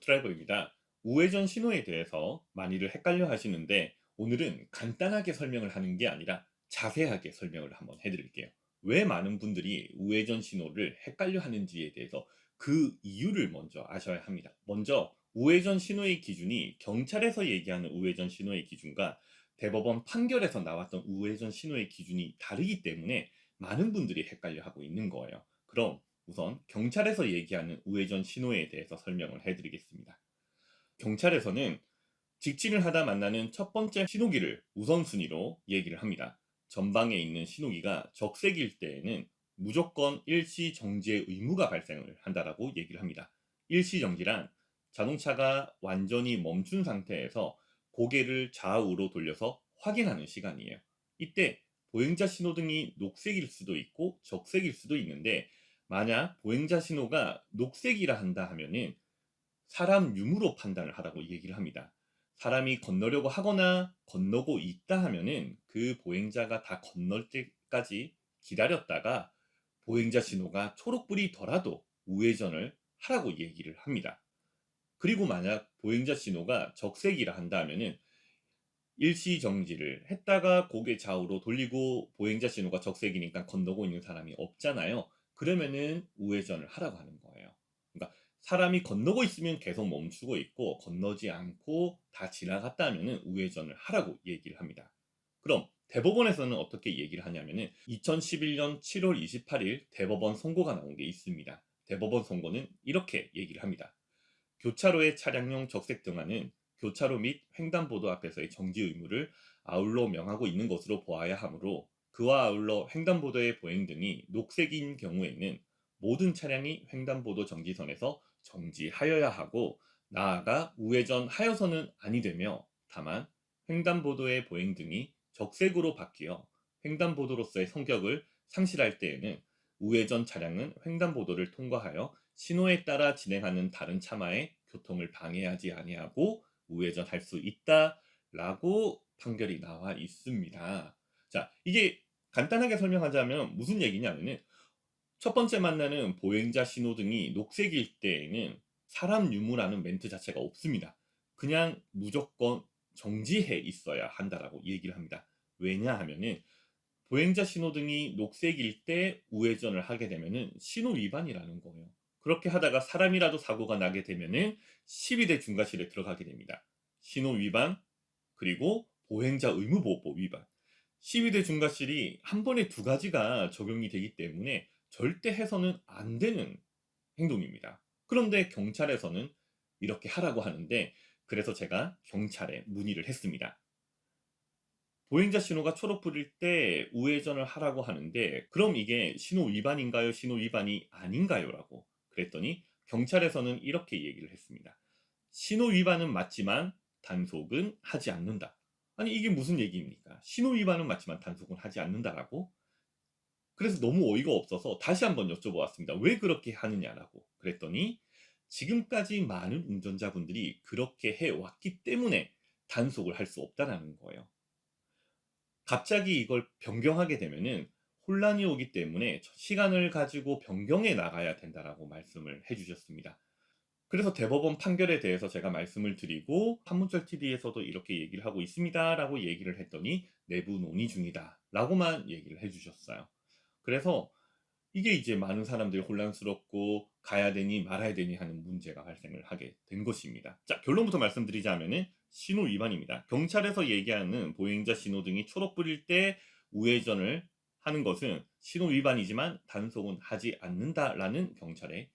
드라이버입니다. 우회전 신호에 대해서 많이들 헷갈려 하시는데 오늘은 간단하게 설명을 하는 게 아니라 자세하게 설명을 한번 해드릴게요. 왜 많은 분들이 우회전 신호를 헷갈려 하는지에 대해서 그 이유를 먼저 아셔야 합니다. 먼저 우회전 신호의 기준이 경찰에서 얘기하는 우회전 신호의 기준과 대법원 판결에서 나왔던 우회전 신호의 기준이 다르기 때문에 많은 분들이 헷갈려 하고 있는 거예요. 그럼 우선 경찰에서 얘기하는 우회전 신호에 대해서 설명을 해드리겠습니다. 경찰에서는 직진을 하다 만나는 첫 번째 신호기를 우선순위로 얘기를 합니다. 전방에 있는 신호기가 적색일 때에는 무조건 일시 정지의 의무가 발생을 한다라고 얘기를 합니다. 일시 정지란 자동차가 완전히 멈춘 상태에서 고개를 좌우로 돌려서 확인하는 시간이에요. 이때 보행자 신호등이 녹색일 수도 있고 적색일 수도 있는데, 만약 보행자 신호가 녹색이라 한다 하면은 사람 유무로 판단을 하라고 얘기를 합니다. 사람이 건너려고 하거나 건너고 있다 하면은 그 보행자가 다 건널 때까지 기다렸다가 보행자 신호가 초록불이더라도 우회전을 하라고 얘기를 합니다. 그리고 만약 보행자 신호가 적색이라 한다 하면은 일시 정지를 했다가 고개 좌우로 돌리고 보행자 신호가 적색이니까 건너고 있는 사람이 없잖아요. 그러면은 우회전을 하라고 하는 거예요. 그러니까 사람이 건너고 있으면 계속 멈추고 있고 건너지 않고 다 지나갔다 하면은 우회전을 하라고 얘기를 합니다. 그럼 대법원에서는 어떻게 얘기를 하냐면은 2011년 7월 28일 대법원 선고가 나온 게 있습니다. 대법원 선고는 이렇게 얘기를 합니다. 교차로의 차량용 적색 등화는 교차로 및 횡단보도 앞에서의 정지 의무를 아울러 명하고 있는 것으로 보아야 하므로, 그와 아울러 횡단보도의 보행등이 녹색인 경우에는 모든 차량이 횡단보도 정지선에서 정지하여야 하고, 나아가 우회전하여서는 아니 되며, 다만 횡단보도의 보행등이 적색으로 바뀌어 횡단보도로서의 성격을 상실할 때에는 우회전 차량은 횡단보도를 통과하여 신호에 따라 진행하는 다른 차마의 교통을 방해하지 아니하고 우회전할 수 있다라고 판결이 나와 있습니다. 자, 이게 간단하게 설명하자면 무슨 얘기냐면은, 첫 번째 만나는 보행자 신호등이 녹색일 때에는 사람 유무라는 멘트 자체가 없습니다. 그냥 무조건 정지해 있어야 한다라고 얘기를 합니다. 왜냐하면은 보행자 신호등이 녹색일 때 우회전을 하게 되면은 신호 위반이라는 거예요. 그렇게 하다가 사람이라도 사고가 나게 되면은 12대 중과실에 들어가게 됩니다. 신호 위반, 그리고 보행자 의무보호법 위반. 12대 중과실이 한 번에 두 가지가 적용이 되기 때문에 절대 해서는 안 되는 행동입니다. 그런데 경찰에서는 이렇게 하라고 하는데, 그래서 제가 경찰에 문의를 했습니다. 보행자 신호가 초록불일 때 우회전을 하라고 하는데, 그럼 이게 신호 위반인가요? 신호 위반이 아닌가요? 라고 그랬더니 경찰에서는 이렇게 얘기를 했습니다. 신호 위반은 맞지만 단속은 하지 않는다. 아니, 이게 무슨 얘기입니까? 신호 위반은 맞지만 단속은 하지 않는다라고? 그래서 너무 어이가 없어서 다시 한번 여쭤보았습니다. 왜 그렇게 하느냐라고. 그랬더니 지금까지 많은 운전자분들이 그렇게 해왔기 때문에 단속을 할 수 없다라는 거예요. 갑자기 이걸 변경하게 되면은 혼란이 오기 때문에 시간을 가지고 변경해 나가야 된다라고 말씀을 해주셨습니다. 그래서 대법원 판결에 대해서 제가 말씀을 드리고, 판문철 TV에서도 이렇게 얘기를 하고 있습니다라고 얘기를 했더니 내부 논의 중이다라고만 얘기를 해주셨어요. 그래서 이게 이제 많은 사람들이 혼란스럽고 가야 되니 말아야 되니 하는 문제가 발생을 하게 된 것입니다. 자, 결론부터 말씀드리자면은 신호 위반입니다. 경찰에서 얘기하는 보행자 신호등이 초록불일 때 우회전을 하는 것은 신호 위반이지만 단속은 하지 않는다라는 경찰의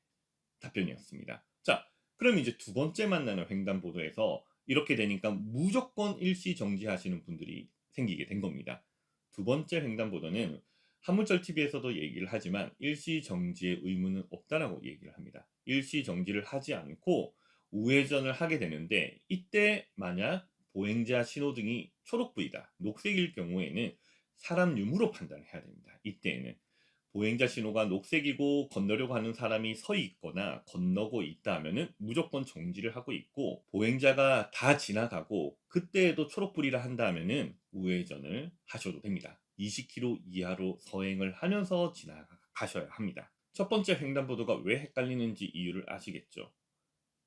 답변이었습니다. 자, 그럼 이제 두 번째 만나는 횡단보도에서 이렇게 되니까 무조건 일시 정지하시는 분들이 생기게 된 겁니다. 두 번째 횡단보도는 한문철 TV에서도 얘기를 하지만 일시 정지의 의무는 없다라고 얘기를 합니다. 일시 정지를 하지 않고 우회전을 하게 되는데, 이때 만약 보행자 신호등이 초록불이다, 녹색일 경우에는 사람 유무로 판단을 해야 됩니다. 이때에는 보행자 신호가 녹색이고 건너려고 하는 사람이 서 있거나 건너고 있다 하면은 무조건 정지를 하고 있고, 보행자가 다 지나가고 그때에도 초록불이라 한다 하면은 우회전을 하셔도 됩니다. 20km 이하로 서행을 하면서 지나가셔야 합니다. 첫 번째 횡단보도가 왜 헷갈리는지 이유를 아시겠죠?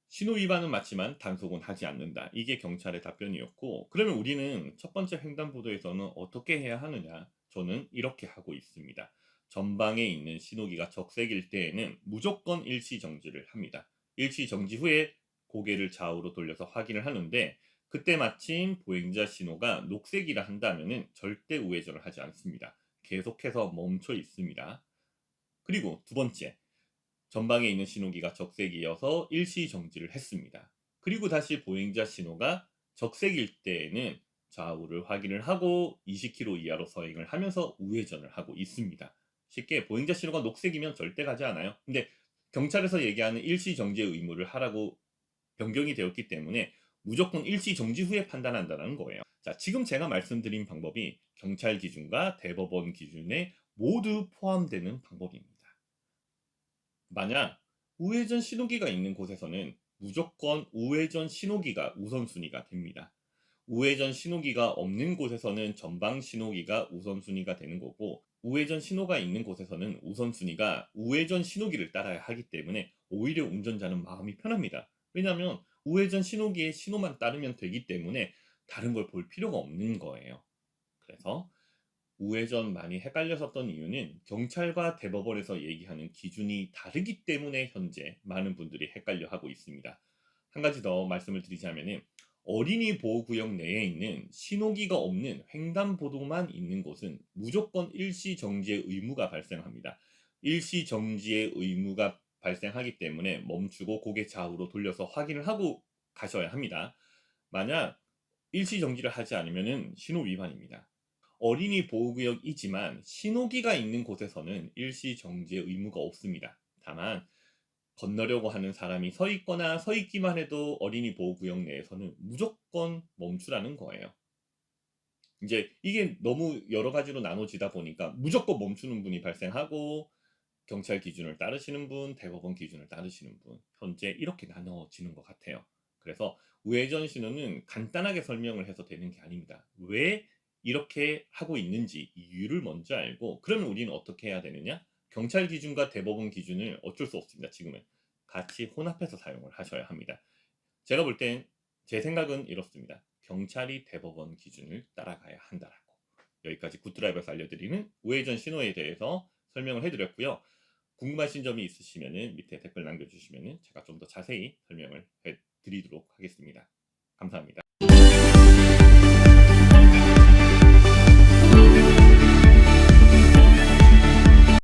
신호 위반은 맞지만 단속은 하지 않는다. 이게 경찰의 답변이었고, 그러면 우리는 첫 번째 횡단보도에서는 어떻게 해야 하느냐? 저는 이렇게 하고 있습니다. 전방에 있는 신호기가 적색일 때에는 무조건 일시 정지를 합니다. 일시 정지 후에 고개를 좌우로 돌려서 확인을 하는데, 그때 마침 보행자 신호가 녹색이라 한다면은 절대 우회전을 하지 않습니다. 계속해서 멈춰 있습니다. 그리고 두 번째, 전방에 있는 신호기가 적색이어서 일시 정지를 했습니다. 그리고 다시 보행자 신호가 적색일 때에는 좌우를 확인을 하고 20km 이하로 서행을 하면서 우회전을 하고 있습니다. 쉽게 보행자 신호가 녹색이면 절대 가지 않아요. 근데 경찰에서 얘기하는 일시 정지의 의무를 하라고 변경이 되었기 때문에 무조건 일시 정지 후에 판단한다는 거예요. 자, 지금 제가 말씀드린 방법이 경찰 기준과 대법원 기준에 모두 포함되는 방법입니다. 만약 우회전 신호기가 있는 곳에서는 무조건 우회전 신호기가 우선순위가 됩니다. 우회전 신호기가 없는 곳에서는 전방 신호기가 우선순위가 되는 거고, 우회전 신호가 있는 곳에서는 우선순위가 우회전 신호기를 따라야 하기 때문에 오히려 운전자는 마음이 편합니다. 왜냐하면 우회전 신호기의 신호만 따르면 되기 때문에 다른 걸 볼 필요가 없는 거예요. 그래서 우회전 많이 헷갈렸었던 이유는 경찰과 대법원에서 얘기하는 기준이 다르기 때문에 현재 많은 분들이 헷갈려 하고 있습니다. 한 가지 더 말씀을 드리자면은, 어린이 보호구역 내에 있는 신호기가 없는 횡단보도만 있는 곳은 무조건 일시 정지의 의무가 발생합니다. 일시 정지의 의무가 발생하기 때문에 멈추고 고개 좌우로 돌려서 확인을 하고 가셔야 합니다. 만약 일시 정지를 하지 않으면 신호 위반입니다. 어린이 보호구역이지만 신호기가 있는 곳에서는 일시 정지의 의무가 없습니다. 다만 건너려고 하는 사람이 서 있거나 서 있기만 해도 어린이 보호구역 내에서는 무조건 멈추라는 거예요. 이제 이게 너무 여러 가지로 나눠지다 보니까 무조건 멈추는 분이 발생하고, 경찰 기준을 따르시는 분, 대법원 기준을 따르시는 분, 현재 이렇게 나눠지는 것 같아요. 그래서 우회전 신호는 간단하게 설명을 해서 되는 게 아닙니다. 왜 이렇게 하고 있는지 이유를 먼저 알고, 그러면 우리는 어떻게 해야 되느냐? 경찰 기준과 대법원 기준을 어쩔 수 없습니다. 지금은 같이 혼합해서 사용을 하셔야 합니다. 제가 볼 땐 제 생각은 이렇습니다. 경찰이 대법원 기준을 따라가야 한다라고. 여기까지 굿드라이버에서 알려드리는 우회전 신호에 대해서 설명을 해드렸고요. 궁금하신 점이 있으시면 밑에 댓글 남겨주시면 제가 좀 더 자세히 설명을 해드리도록 하겠습니다. 감사합니다.